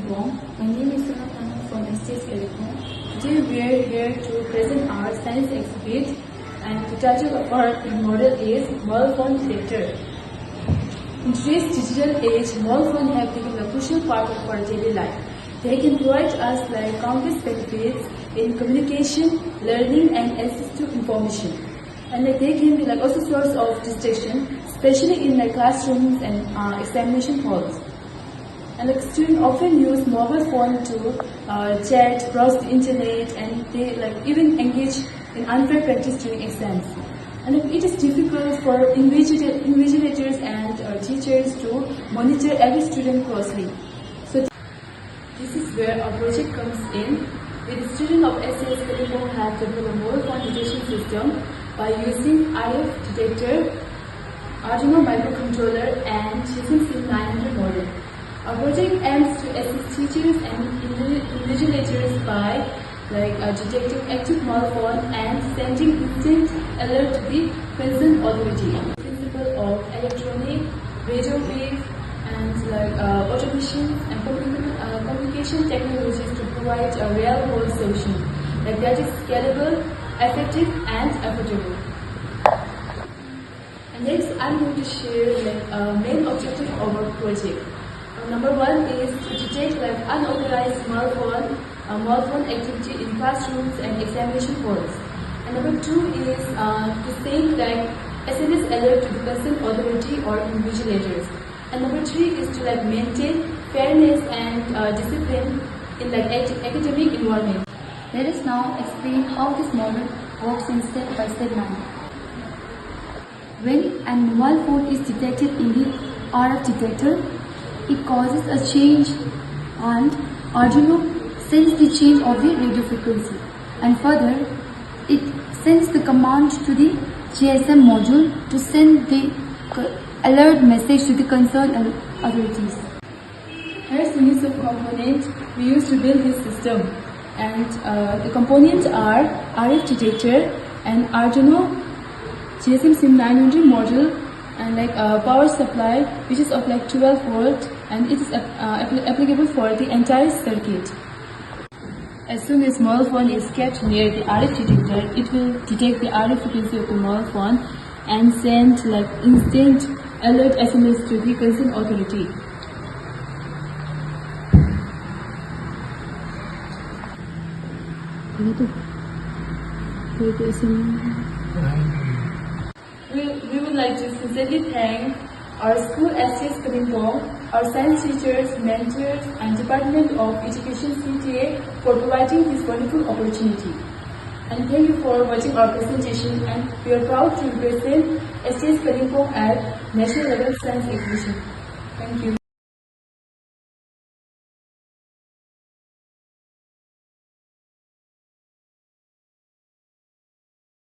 Kalimpong. My name is SONAM from STS Kalimpong. Today we are here to present our science exhibit, and the title of our model is mobile phone detector. In today's digital age, mobile phones have become a crucial part of our daily life. They can provide us countless benefits in communication, learning, and access to information. And they can be also source of distraction, especially in classrooms and examination halls. And students often use mobile phone to chat, browse the internet, and they even engage in unfair practice during exams. And it is difficult for invigilators and teachers to monitor every student closely. So this is where our project comes in. The students of STS Kalimpong have developed a mobile phone detection system by using RF detector, Arduino microcontroller, and SIM 900 model. Our project aims to assist teachers and invigilators by detecting active mobile phone and sending instant alert to the concerned authority. The principle of electronic, radio wave, and automation and communication technologies to provide a real-world solution that is scalable, effective, and affordable. And next, I'm going to share main objective of our project. Number one is to detect unauthorized mobile phone activity in classrooms and examination halls. And number two is to send SMS alert to the concerned authority or invigilators. And number three is to maintain fairness and discipline in academic environment. Let us now explain how this model works in step-by-step manner. When a mobile phone is detected in the RF detector, it causes a change, and Arduino sends the change of the radio frequency, and further it sends the command to the GSM module to send the alert message to the concerned authorities. Here's the list of components we use to build this system, and the components are RF detector and Arduino GSM SIM 900 module, and power supply which is of 12 volt, and it is applicable for the entire circuit. As soon as mobile phone is kept near the RF detector, it will detect the RF frequency of the mobile phone and send instant alert SMS to the concerned authority. We would like to sincerely thank our school STS Kalimpong, our science teachers, mentors, and Department of Education CTA for providing this wonderful opportunity. And thank you for watching our presentation, and we are proud to represent STS Kalimpong at National Level Science Exhibition. Thank you.